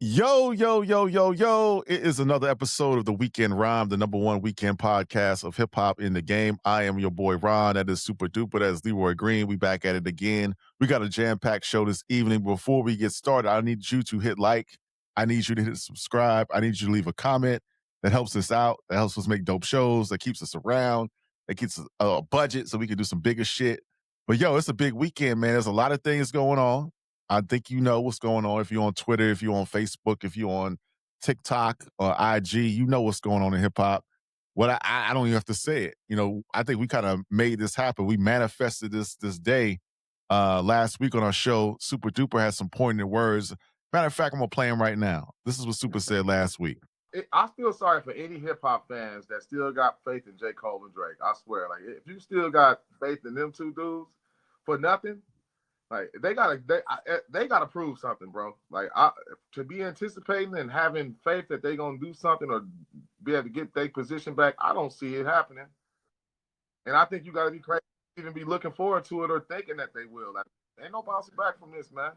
Yo, yo, yo, yo, yo. It is another episode of the Weekend Rhyme, the number one weekend podcast of hip hop in the game. I am your boy Ron. That is Super Duper. That is Leroy Green. We back at it again. We got a jam-packed show this evening. Before we get started, I need you to hit like. I need you to hit subscribe. I need you to leave a comment. That helps us out. That helps us make dope shows. That keeps us around. That keeps us a budget so we can do some bigger shit. But yo, it's a big weekend, man. There's a lot of things going on. I think you know what's going on. If you're on Twitter, if you're on Facebook, if you're on TikTok or IG, you know what's going on in hip hop. What I don't even have to say it. You know, I think we kind of made this happen. We manifested this day last week on our show. Super Duper has some poignant words. Matter of fact, I'm gonna play him right now. This is what Super said last week. I feel sorry for any hip hop fans that still got faith in j.cole and Drake. I swear, like if you still got faith in them two dudes for nothing. Like they gotta prove something, bro. Like to be anticipating and having faith that they gonna do something or be able to get their position back, I don't see it happening. And I think you gotta be crazy to even be looking forward to it or thinking that they will. Like, ain't no bouncing back from this, man.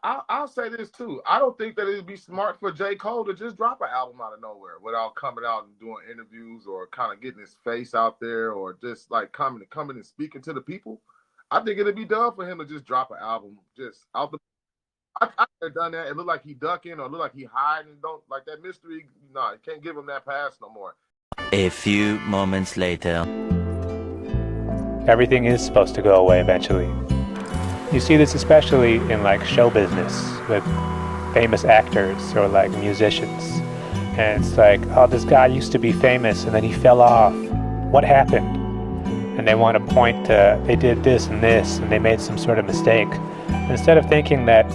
I'll say this too. I don't think that it'd be smart for j.cole to just drop an album out of nowhere without coming out and doing interviews or kind of getting his face out there or just like coming and speaking to the people. I think it'd be dumb for him to just drop an album just out the. I have done that. It look like he ducking or look like he hiding. Don't like that mystery. No, you can't give him that pass no more. A few moments later. Everything is supposed to go away eventually. You see this especially in like show business with famous actors or like musicians. And it's like, oh, this guy used to be famous and then he fell off. What happened? And they want to point to, they did this and they made some sort of mistake. Instead of thinking that,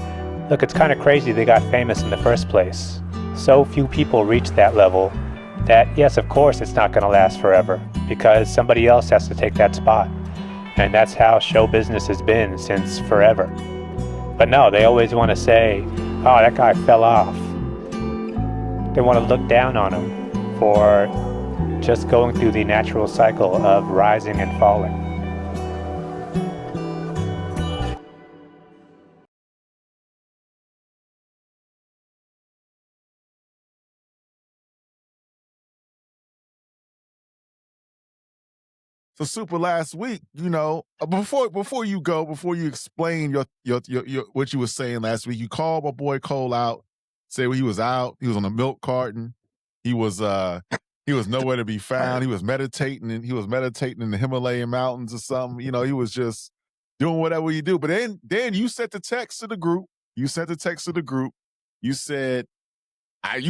look, it's kind of crazy they got famous in the first place. So few people reach that level that, yes, of course, it's not going to last forever because somebody else has to take that spot. And that's how show business has been since forever. But no, they always want to say, oh, that guy fell off. They want to look down on him for just going through the natural cycle of rising and falling. So Super last week, you know, before you explain your what you were saying last week, you called my boy Cole out, said he was out, he was on a milk carton, he was nowhere to be found, he was meditating in the Himalayan mountains or something, you know, he was just doing whatever you do. But then you sent the text to the group. You said you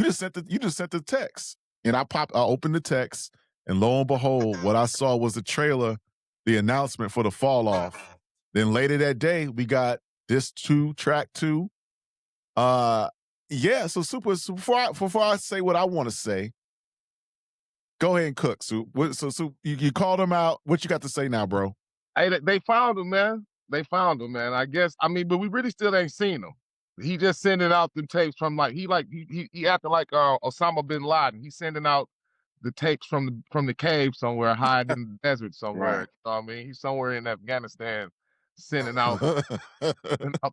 just sent the text. And I opened the text. And lo and behold, what I saw was the trailer, the announcement for the fall off. Then later that day, we got track 2. Yeah, so Super, before I say what I want to say, go ahead and cook, Soup. So you called him out. What you got to say now, bro? Hey, they found him, man. I guess. I mean, but we really still ain't seen him. He just sending out the tapes from he acting like Osama bin Laden. He's sending out the tapes from the cave somewhere, hiding in the desert somewhere. Right. You know what I mean? He's somewhere in Afghanistan sending out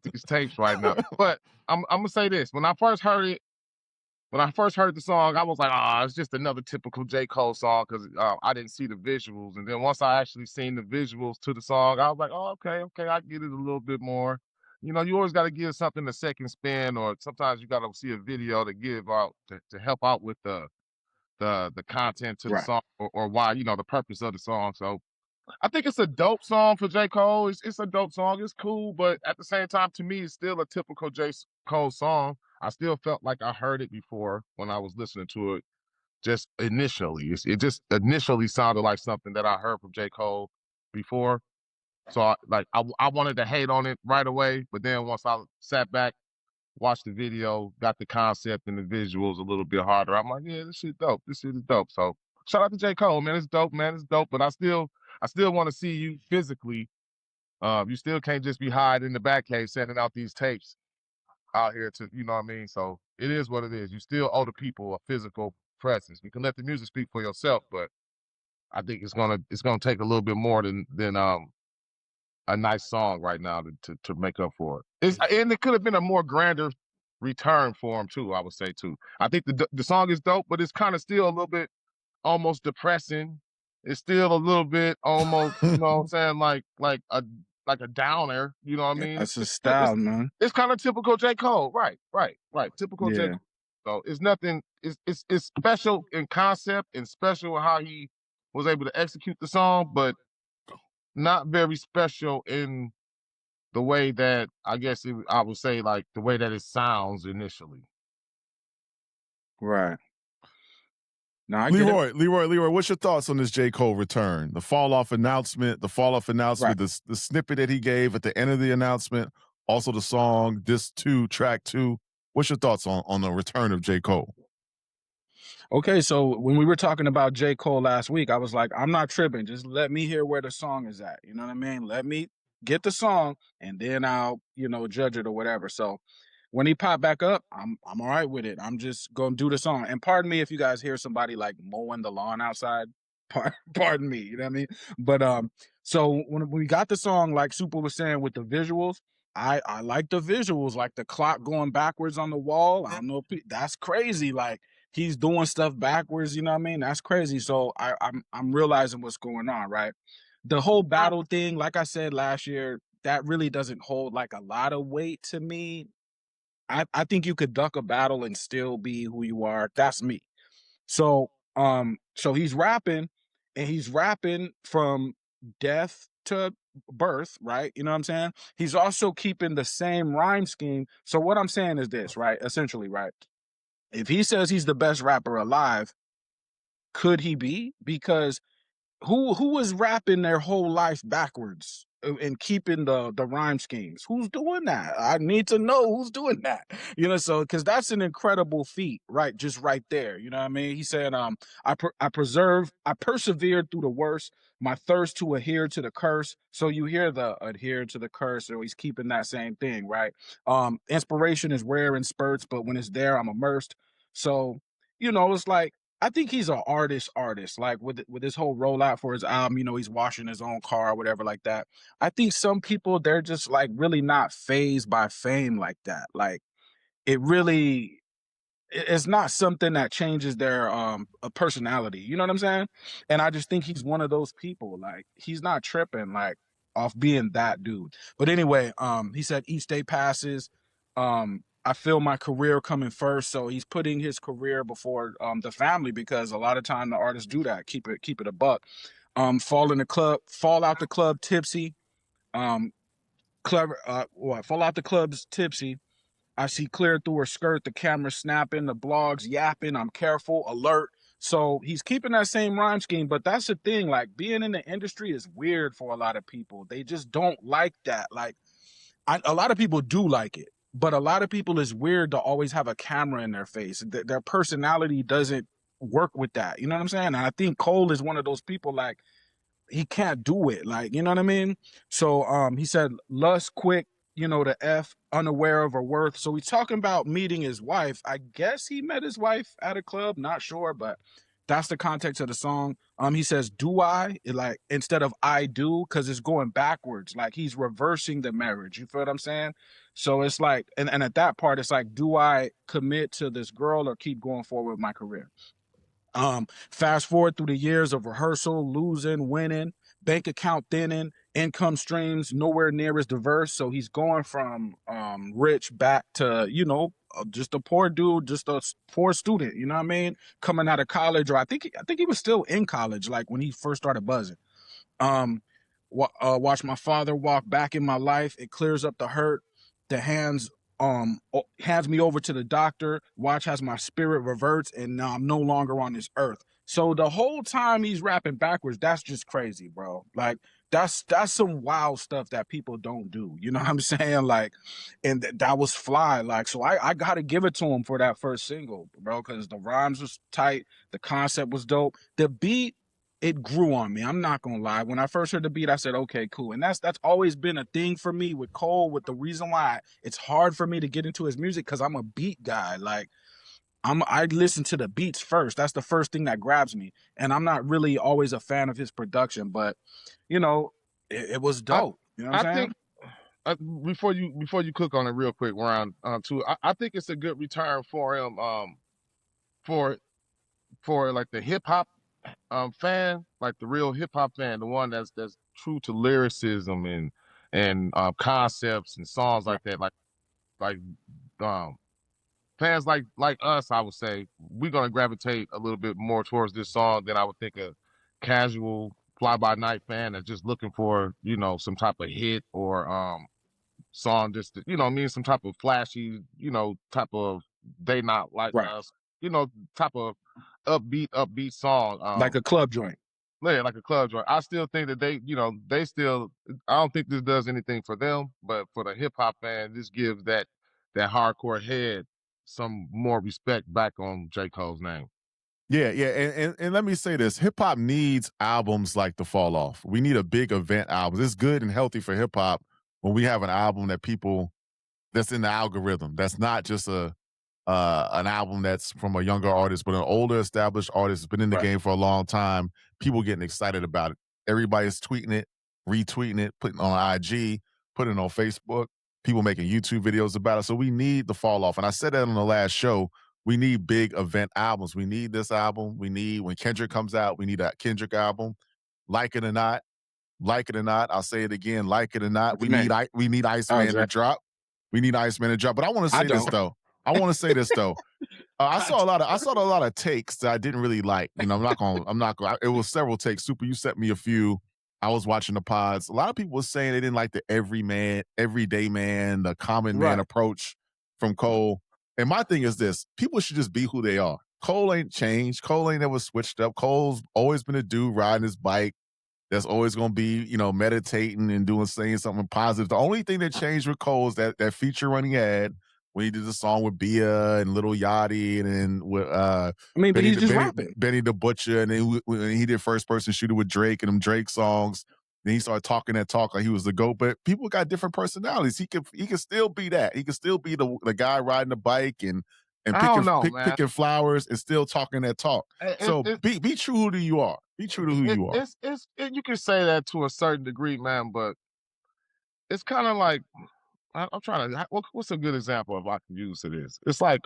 these tapes right now. But I'm gonna say this: when I first heard the song, I was like, it's just another typical j.cole song because I didn't see the visuals. And then once I actually seen the visuals to the song, I was like, oh, okay, I get it a little bit more. You know, you always got to give something a second spin, or sometimes you got to see a video to give out to help out with the content to the song or why, you know, the purpose of the song. So I think it's a dope song for j.cole. It's a dope song. It's cool, but at the same time, to me, it's still a typical j.cole song. I still felt like I heard it before when I was listening to it. Just initially, it just initially sounded like something that I heard from j.cole before. So I wanted to hate on it right away, but then once I sat back, watched the video, got the concept and the visuals a little bit harder, I'm like, yeah, this shit dope. This shit is dope. So shout out to j.cole, man. It's dope, man. It's dope. But I still want to see you physically. You still can't just be hiding in the back cave sending out these tapes out here to, you know what I mean? So it is what it is. You still owe the people a physical presence. You can let the music speak for yourself, but I think it's gonna take a little bit more than a nice song right now to make up for it. And it could have been a more grander return for him too. I would say too. I think the song is dope, but it's kind of still a little bit almost depressing. It's still a little bit almost, you know what I'm saying, like a downer. You know what I mean? That's his style, man. It's kind of typical j.cole. Right. Typical Yeah. j.cole. So it's nothing. It's special in concept and special in how he was able to execute the song, but not very special in the way that I guess I would say like the way that it sounds initially. Right. Now I get it. Leroy, what's your thoughts on this J. Cole return? The fall off announcement, Right. the snippet that he gave at the end of the announcement, also the song, track 2. What's your thoughts on the return of J. Cole? Okay, so when we were talking about J. Cole last week, I was like, I'm not tripping. Just let me hear where the song is at. You know what I mean? Let me get the song and then I'll, judge it or whatever. So when he popped back up, I'm all right with it. I'm just gonna do the song. And pardon me if you guys hear somebody like mowing the lawn outside. Pardon me, you know what I mean? But so when we got the song, like Super was saying with the visuals, I like the visuals, like the clock going backwards on the wall. I don't know if that's crazy. Like he's doing stuff backwards, you know what I mean? That's crazy. So I'm realizing what's going on, right? The whole battle thing, like I said last year, that really doesn't hold like a lot of weight to me. I think you could duck a battle and still be who you are. That's me. So so he's rapping and he's rapping from death to birth, right? You know what I'm saying? He's also keeping the same rhyme scheme. So what I'm saying is this, right? Essentially, right? If he says he's the best rapper alive, could he be? Because who was rapping their whole life backwards and keeping the rhyme schemes? Who's doing that? I need to know who's doing that. So because that's an incredible feat, right? Just right there. You know what I mean? He said, I persevered through the worst, my thirst to adhere to the curse. So you hear the adhere to the curse, or he's keeping that same thing, right? Inspiration is rare in spurts, but when it's there, I'm immersed. So, it's like I think he's an artist, like with his whole rollout for his album, he's washing his own car or whatever like that. I think some people, they're just like really not fazed by fame like that. Like it's not something that changes their personality. You know what I'm saying? And I just think he's one of those people. Like he's not tripping like off being that dude. But anyway, he said each day passes. I feel my career coming first, so he's putting his career before the family because a lot of time the artists do that. Keep it a buck. Fall out the club tipsy. Fall out the club's tipsy. I see clear through her skirt, the camera snapping, the blogs yapping. I'm careful, alert. So he's keeping that same rhyme scheme, but that's the thing. Like being in the industry is weird for a lot of people. They just don't like that. Like a lot of people do like it, but a lot of people is weird to always have a camera in their face. Their personality doesn't work with that. You know what I'm saying? And I think Cole is one of those people like he can't do it. Like, you know what I mean? So he said lust quick, the F, unaware of her worth. So he's talking about meeting his wife. I guess he met his wife at a club, not sure, but that's the context of the song. He says, do I? Like instead of I do, because it's going backwards. Like he's reversing the marriage. You feel what I'm saying? So it's like, and at that part, it's like, do I commit to this girl or keep going forward with my career? Fast forward through the years of rehearsal, losing, winning, bank account thinning, income streams nowhere near as diverse. So he's going from rich back to, just a poor dude, just a poor student, you know what I mean? Coming out of college, or I think he was still in college, like when he first started buzzing. Watch my father walk back in my life. It clears up the hurt. The hands me over to the doctor. Watch as my spirit reverts, and now I'm no longer on this earth. So the whole time he's rapping backwards, that's just crazy, bro. Like that's some wild stuff that people don't do. You know what I'm saying? Like, and that was fly. Like, so I gotta give it to him for that first single, bro, because the rhymes was tight, the concept was dope, the beat. It grew on me. I'm not gonna lie. When I first heard the beat, I said, "Okay, cool." And that's always been a thing for me with Cole. With the reason why it's hard for me to get into his music because I'm a beat guy. Like I listen to the beats first. That's the first thing that grabs me. And I'm not really always a fan of his production, but it was dope. You know what I'm saying? before you cook on it real quick, Ron, too, I think it's a good return for him, for like the hip hop fan, like the real hip hop fan, the one that's true to lyricism and concepts and songs Right. like that, like um fans like us, I would say, we're gonna gravitate a little bit more towards this song than I would think a casual fly by night fan that's just looking for, some type of hit or song just to, what I mean, some type of flashy, type of they not like Right. us, type of upbeat song. Like a club joint. Yeah, like a club joint. I still think that they still. I don't think this does anything for them, but for the hip hop fan, this gives that hardcore head some more respect back on J. Cole's name. Yeah, and let me say this: hip hop needs albums like The Fall Off. We need a big event album. It's good and healthy for hip hop when we have an album that's in the algorithm. That's not just an album that's from a younger artist, but an older established artist has been in the Right. game for a long time. People getting excited about it. Everybody's tweeting it, retweeting it, putting it on IG, putting it on Facebook. People making YouTube videos about it. So we need The Fall Off. And I said that on the last show. We need big event albums. We need this album. We need, when Kendrick comes out, we need a Kendrick album. Like it or not, I'll say it again. Like it or not, What you mean? we need Iceman to drop. We need Iceman to drop. But I want to say this though. I saw a lot of takes that I didn't really like. I'm not going. It was several takes. Super, you sent me a few. I was watching the pods. A lot of people were saying they didn't like the everyday man, the common man approach from Cole. And my thing is this: people should just be who they are. Cole ain't changed. Cole ain't never switched up. Cole's always been a dude riding his bike. That's always going to be, meditating and saying something positive. The only thing that changed with Cole is that feature run he had when he did the song with Bia and Lil Yachty and then with but he's just rapping. Benny the Butcher, and then when he did First Person Shooter with Drake and them Drake songs. Then he started talking that talk like he was the GOAT. But people got different personalities. He can still be that. He can still be the guy riding the bike and picking flowers and still talking that talk. Be true to who you are. Be true to who you are. You can say that to a certain degree, man, but it's kind of like, I'm trying to. What's a good example if I can use to this? It's like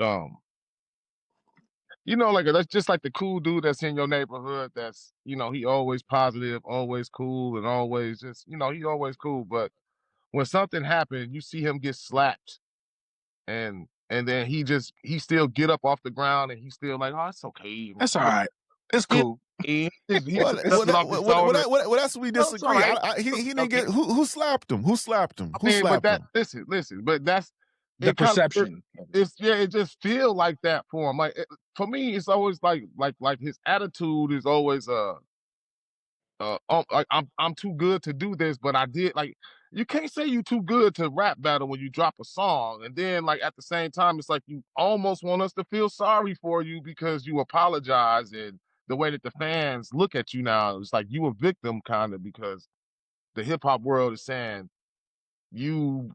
that's just like the cool dude that's in your neighborhood. That's he always positive, always cool, and always just he always cool. But when something happened, you see him get slapped, and then he still get up off the ground, and he's still like, oh, it's okay. That's all right. It's cool. That's what we disagree. He didn't get who slapped him. Who slapped him? Listen, but that's the perception. It just feel like that for him. Like for me, it's always like his attitude is always like I'm too good to do this, but I did. Like, you can't say you too good to rap battle when you drop a song, and then like at the same time, it's like you almost want us to feel sorry for you because you apologize, and the way that the fans look at you now, it's like you a victim kind of, because the hip hop world is saying you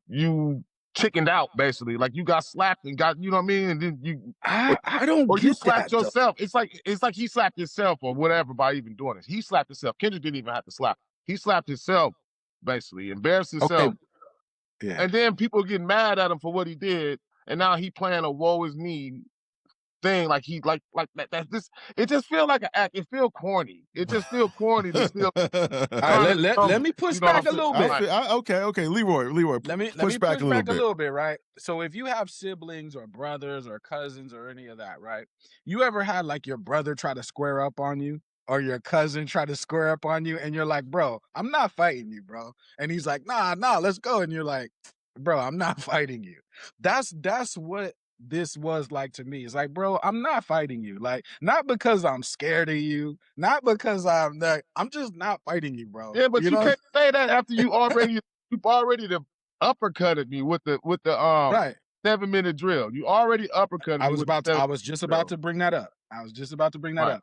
chickened out, basically. Like you got slapped and got, you know what I mean? And then I don't or get you slapped that, yourself. It's like he slapped himself or whatever by even doing this. He slapped himself. Kendrick didn't even have to slap. He slapped himself, basically, embarrassed himself. Okay. Yeah. And then people getting mad at him for what he did, and now he playing a woe is me thing, like he like that. This, it just feel like an act. It feel corny. It just feel corny to still. All right, let me push back a little bit. Okay, Leroy. Let me push back a little bit, right? So if you have siblings or brothers or cousins or any of that, right? You ever had like your brother try to square up on you, or your cousin try to square up on you, and you're like, bro, I'm not fighting you, bro. And he's like, nah, let's go. And you're like, bro, I'm not fighting you. That's what this was like to me. It's like, bro, I'm not fighting you. Like, not because I'm scared of you, not because I'm just not fighting you, bro. Yeah, but you can't say that after you already uppercutted me with the right 7-minute drill. You already uppercutted me. I was just about to bring that up.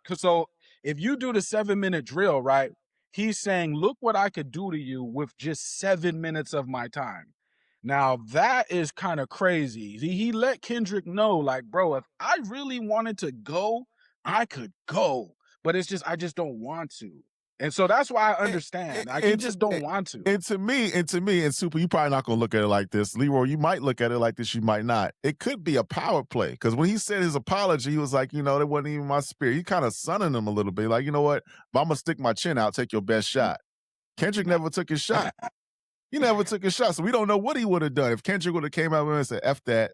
Cause so if you do the 7-minute drill, right, he's saying, look what I could do to you with just 7 minutes of my time. Now, that is kind of crazy. He let Kendrick know, like, bro, if I really wanted to go, I could go. But it's just, I just don't want to. And so that's why I understand. Like, you just don't want to. And to me, and Super, you probably not gonna look at it like this. Leroy, you might look at it like this, you might not. It could be a power play. Because when he said his apology, he was like, that wasn't even my spirit. He kind of sunning him a little bit. Like, you know what? If I'm gonna stick my chin out, take your best shot. Kendrick never took his shot. He never took his shot. So we don't know what he would have done. If Kendrick would have came out and said, F that.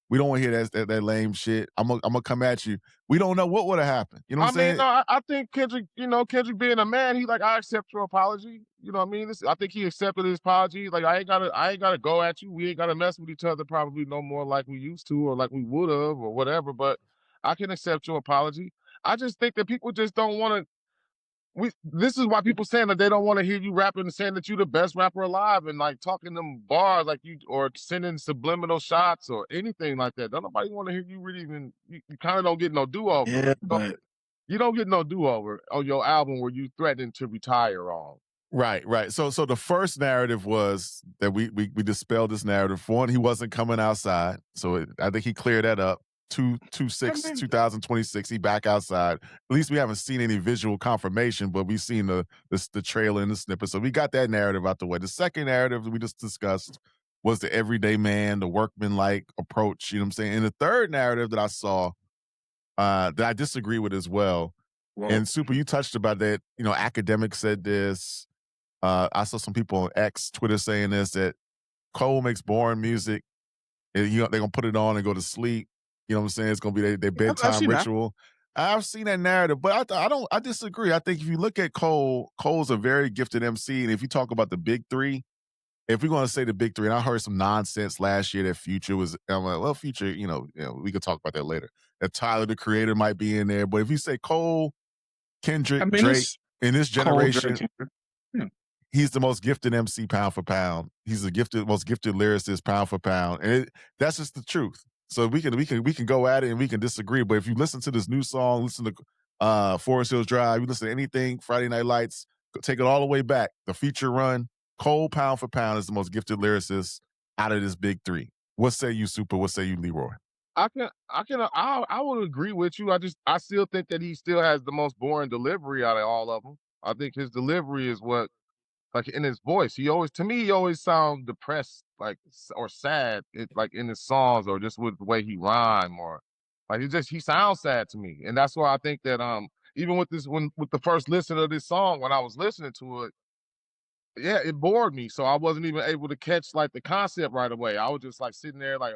We don't want to hear that lame shit. I'm gonna come at you. We don't know what would have happened. You know what I'm saying? No, I think Kendrick, Kendrick being a man, he like, I accept your apology. You know what I mean? I think he accepted his apology. Like, I ain't gotta go at you. We ain't gotta mess with each other probably no more like we used to or like we would have or whatever. But I can accept your apology. I just think that people just don't want to. This is why people saying that they don't want to hear you rapping and saying that you're the best rapper alive and like talking them bars like you or sending subliminal shots or anything like that. Don't nobody want to hear you really even. You kind of don't get no do over. Yeah, but You don't get no do over on your album where you threatened to retire on. Right. So the first narrative was that we dispelled this narrative. One, he wasn't coming outside, so I think he cleared that up. 2026, he back outside. At least we haven't seen any visual confirmation, but we've seen the trailer and the snippet. So we got that narrative out the way. The second narrative we just discussed was the everyday man, the workman-like approach. You know what I'm saying? And the third narrative that I saw that I disagree with as well. well, And Super, you touched about that. Academics said this. I saw some people on X, Twitter saying this, that Cole makes boring music. And, they're going to put it on and go to sleep. You know what I'm saying? It's going to be their bedtime ritual. I've seen that narrative, but I disagree. I think if you look at Cole's a very gifted MC. And if you talk about the big three, if we're going to say the big three, and I heard some nonsense last year that Future was, I'm like, well, Future, we could talk about that later. That Tyler, the Creator, might be in there. But if you say Cole, Kendrick, Drake, in this generation, he's the most gifted MC pound for pound. He's the most gifted lyricist pound for pound. And that's just the truth. So we can go at it and we can disagree. But if you listen to this new song, listen to Forest Hills Drive, you listen to anything, Friday Night Lights, take it all the way back. The feature run, Cole pound for pound is the most gifted lyricist out of this big three. What say you, Super? What say you, Leroy? I would agree with you. I still think that he still has the most boring delivery out of all of them. I think his delivery is what, like in his voice, he always sound depressed, like or sad, like in his songs or just with the way he rhyme or like he sounds sad to me, and that's why I think that even with the first listen of this song when I was listening to it, yeah, it bored me, so I wasn't even able to catch like the concept right away. I was just like sitting there like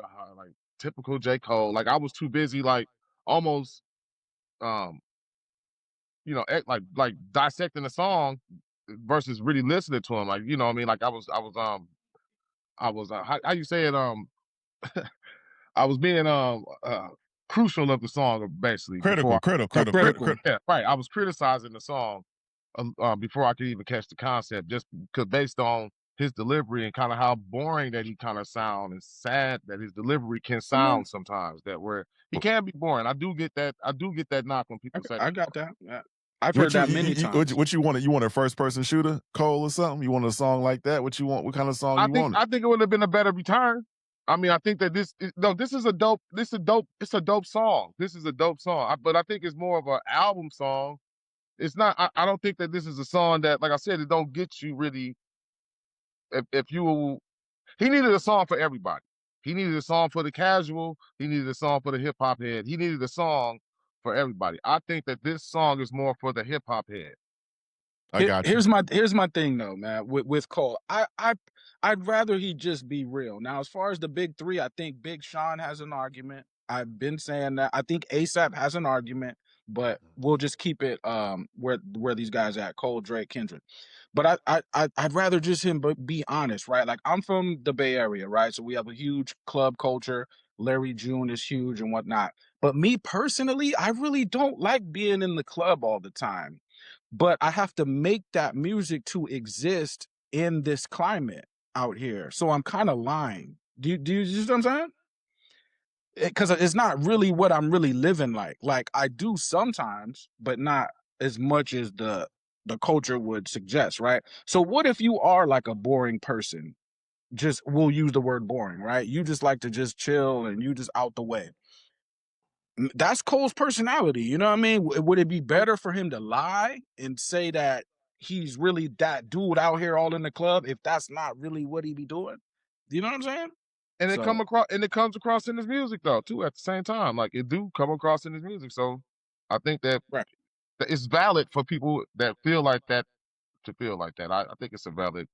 typical J.Cole, like I was too busy like almost um like dissecting the song versus really listening to him. Like, you know what I mean? Like I was how you say it? I was being crucial of the song basically. Critical. Yeah, right. I was criticizing the song before I could even catch the concept, just because based on his delivery and kind of how boring that he kind of sound and sad that his delivery can sound sometimes. That where he can be boring. I do get that knock when people say I got that. Yeah. I've heard that many times. What you want? You want a first person shooter, Cole, or something? You want a song like that? What you want? What kind of song you want? I think it would have been a better return. I mean, I think that this is a dope. It's a dope song. This is a dope song. But I think it's more of an album song. It's not. I don't think that this is a song that, like I said, it don't get you really. He needed a song for everybody. He needed a song for the casual. He needed a song for the hip hop head. He needed a song for everybody. I think that this song is more for the hip hop head. I got you. Here's my thing though, man. With Cole, I'd rather he just be real. Now, as far as the big three, I think Big Sean has an argument. I've been saying that. I think ASAP has an argument, but we'll just keep it where these guys at: Cole, Drake, Kendrick. But I'd rather just him be honest, right? Like I'm from the Bay Area, right? So we have a huge club culture. Larry June is huge and whatnot. But me personally, I really don't like being in the club all the time. But I have to make that music to exist in this climate out here. So I'm kind of lying. Do you see what I'm saying? Because it's not really what I'm really living like. Like I do sometimes, but not as much as the culture would suggest, right? So what if you are like a boring person? Just we'll use the word boring, right? You just like to just chill and you just out the way. That's Cole's personality. You know what I mean? Would it be better for him to lie and say that he's really that dude out here all in the club if that's not really what he be doing. You know what I'm saying? And it So comes across in his music though too at the same time. Like it do come across in his music. So I think that right. it's valid for people that feel like that to feel like that. I think it's a valid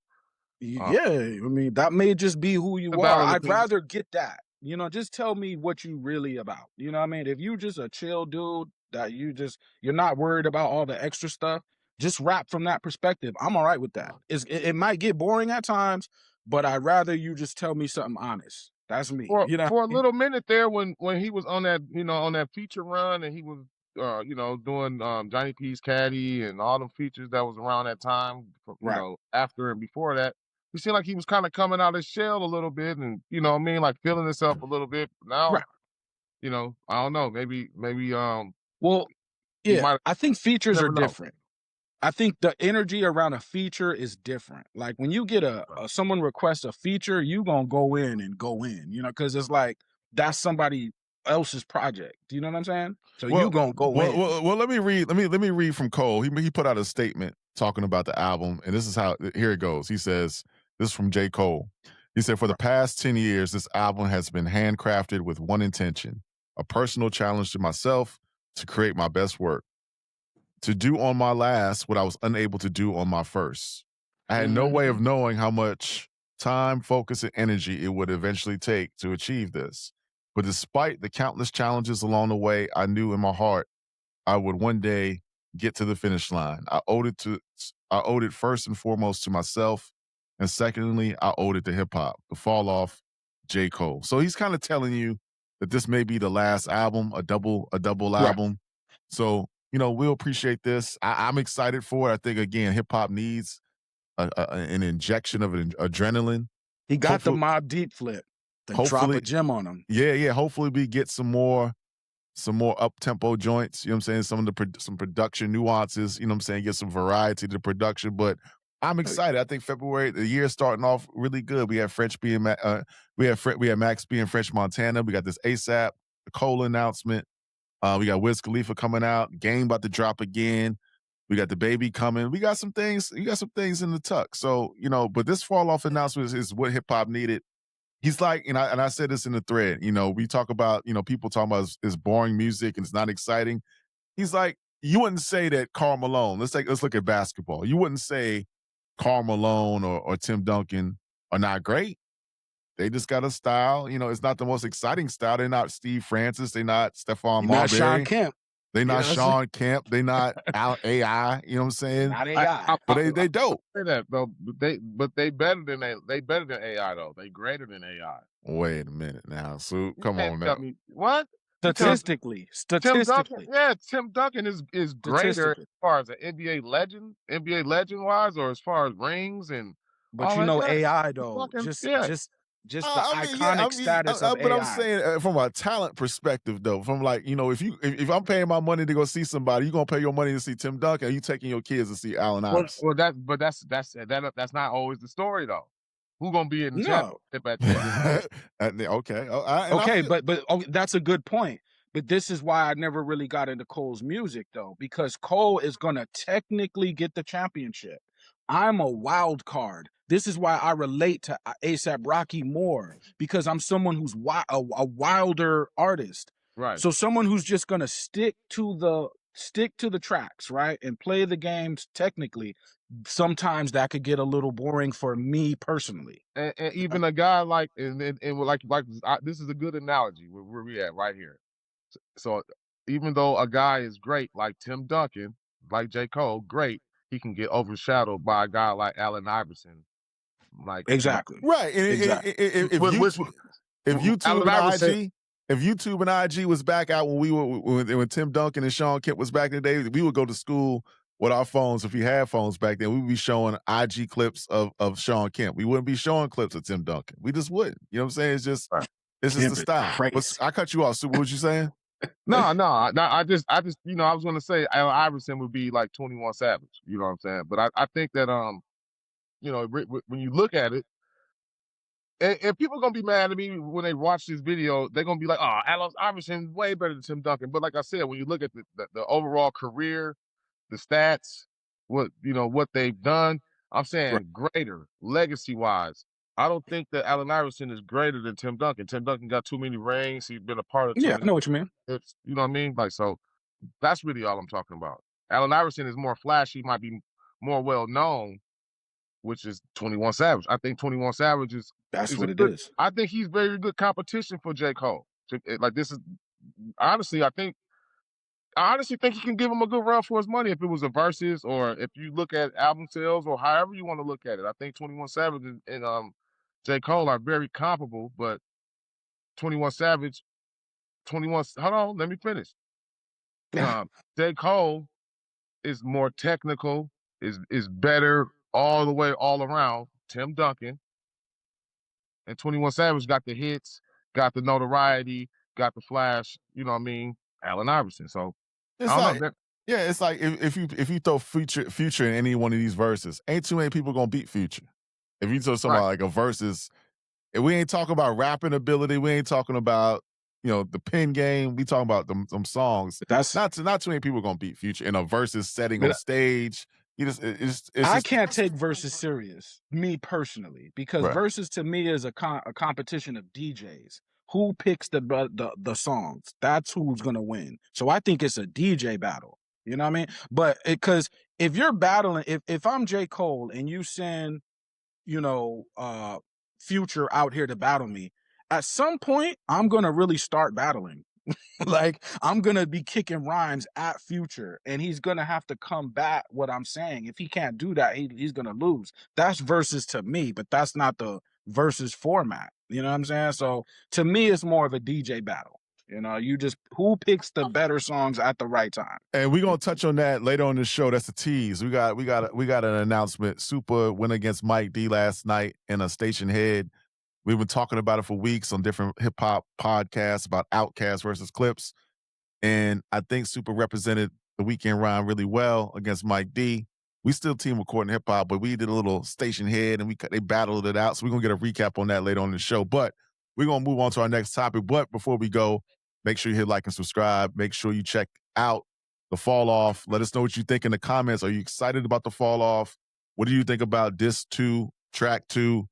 Yeah, I mean, that may just be who a you are. valid I'd opinion. rather get that. You know, just tell me what you really about. You know what I mean? If you just a chill dude that you're not worried about all the extra stuff, just rap from that perspective. I'm all right with that. It might get boring at times, but I'd rather you just tell me something honest. That's me. For You know? for a little minute there when he was on that, on that feature run and he was doing Johnny P's Caddy and all them features that was around that time, Right. after and before that. He seemed like he was kind of coming out of his shell a little bit and you know what I mean, like feeling himself a little bit. Now, Right. I don't know, maybe Well, he yeah, might I think features are never know. different. I think the energy around a feature is different. Like when you get someone requests a feature, you gonna go in and go in, because it's like that's somebody else's project. Do you know what I'm saying? So you gonna go in. Well, let me read from Cole. He put out a statement talking about the album, and this is how here it goes. He says, this is from J.Cole. He said, for the past 10 years, this album has been handcrafted with one intention, a personal challenge to myself to create my best work. To do on my last what I was unable to do on my first. I had no way of knowing how much time, focus, and energy it would eventually take to achieve this. But despite the countless challenges along the way, I knew in my heart I would one day get to the finish line. I owed it first and foremost to myself, and secondly, I owed it to hip hop. The fall off, J.Cole. So he's kind of telling you that this may be the last album, a double album. So we'll appreciate this. I'm excited for it. I think again, hip hop needs an injection of adrenaline. He got the Mobb Deep flip. Then drop a gem on him. Yeah. Hopefully we get some more up tempo joints. You know what I'm saying? Some production nuances. You know what I'm saying? Get some variety to the production. But I'm excited. I think February, the year starting off really good. We had Max being French Montana. We got this ASAP, the Cole announcement. We got Wiz Khalifa coming out. Game about to drop again. We got the baby coming. We got some things. You got some things in the tuck. So but this fall off announcement is what hip hop needed. He's like, and I said this in the thread. We talk about people talking about it's boring music and it's not exciting. He's like, you wouldn't say that Karl Malone. Let's look at basketball. You wouldn't say Karl Malone or Tim Duncan are not great. They just got a style. It's not the most exciting style. They're not Steve Francis. They're not Stephon Marbury. Not Sean Kemp. They're not Sean Kemp. They're not AI. You know what I'm saying? Not AI. But they dope. Say that though, but they better than AI though. They greater than AI. Wait a minute now, Sue. Come on now. What? Statistically. Tim Duncan is greater as far as an NBA legend wise, or as far as rings and. But AI though, just the iconic status of but AI. I'm saying from a talent perspective though, from like if I'm paying my money to go see somebody, you gonna pay your money to see Tim Duncan, or you taking your kids to see Allen Iverson? Well, that's not always the story though. Who gonna be in the championship at the end? Okay. But that's a good point. But this is why I never really got into Cole's music though, because Cole is gonna technically get the championship. I'm a wild card. This is why I relate to ASAP Rocky more, because I'm someone who's a wilder artist. Right. So someone who's just gonna stick to the tracks, right, and play the games technically. Sometimes that could get a little boring for me personally. And even a guy like this is a good analogy where we at right here. So even though a guy is great like Tim Duncan, like J.Cole, great, he can get overshadowed by a guy like Allen Iverson. Like exactly. Right. And exactly. If YouTube and IG was back out when Tim Duncan and Sean Kemp was back in the day, we would go to school with our phones. If we had phones back then, we would be showing IG clips of Sean Kemp. We wouldn't be showing clips of Tim Duncan. We just wouldn't. You know what I'm saying? It's just the style. But I cut you off. So what was you saying? No. I just I was gonna say Allen Iverson would be like 21 Savage. You know what I'm saying? But I think that when you look at it, and people are gonna be mad at me when they watch this video, they're gonna be like, "Oh, Allen Iverson way better than Tim Duncan." But like I said, when you look at the overall career, the stats, what they've done. I'm saying greater, legacy wise. I don't think that Allen Iverson is greater than Tim Duncan. Tim Duncan got too many rings. He's been a part of too Yeah, I many. know what you mean. You know what I mean? Like, so that's really all I'm talking about. Allen Iverson is more flashy, might be more well known, which is 21 Savage. I think 21 Savage That's is what a it good. is. I think he's very good competition for J. Cole. Like, this is honestly, I honestly think he can give him a good run for his money if it was a versus, or if you look at album sales, or however you want to look at it. I think 21 Savage and J. Cole are very comparable, but 21 Savage, 21. Hold on, let me finish. J. Cole is more technical, is better all the way, all around. Tim Duncan and 21 Savage got the hits, got the notoriety, got the flash. You know what I mean? Allen Iverson. So It's I don't know. like, yeah, it's like if you throw Future in any one of these verses, ain't too many people gonna beat Future. If you throw something like a versus, and we ain't talking about rapping ability, we ain't talking about the pen game. We talking about them songs. That's not too many people gonna beat Future in a versus setting on stage. I can't take verses serious, me personally, because verses to me is a competition of DJs. Who picks the songs? That's who's gonna win. So I think it's a DJ battle. You know what I mean? But because if you're battling, if I'm J. Cole and you send, Future out here to battle me, at some point I'm gonna really start battling. Like, I'm gonna be kicking rhymes at Future, and he's gonna have to combat what I'm saying. If he can't do that, he's gonna lose. That's versus to me, but that's not the versus format. You know what I'm saying? So to me, it's more of a DJ battle. You just who picks the better songs at the right time. And we're gonna touch on that later on the show. That's a tease. We got an announcement. Super went against Mike D last night in a station head. We've been talking about it for weeks on different hip hop podcasts about Outkast versus Clips. And I think Super represented the weekend rhyme really well against Mike D. We still team recording hip hop, but we did a little station head and they battled it out. So we're gonna get a recap on that later on in the show. But we're gonna move on to our next topic. But before we go, make sure you hit like and subscribe. Make sure you check out the Fall Off. Let us know what you think in the comments. Are you excited about the Fall Off? What do you think about Disc 2, Track 2?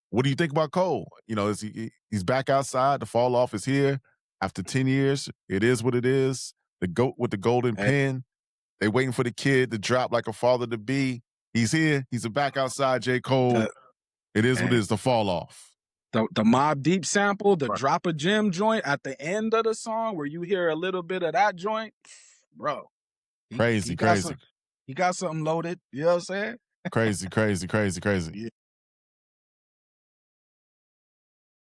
What do you think about Cole? He's back outside. The Fall Off is here after 10 years. It is what it is. The GOAT with the golden pen. They waiting for the kid to drop like a father to be. He's here. He's back outside, J. Cole. It is what it is. The Fall Off. The Mob Deep sample, the Drop a Gem joint at the end of the song where you hear a little bit of that joint, bro. Crazy. He got something loaded. You know what I'm saying? Crazy. Yeah.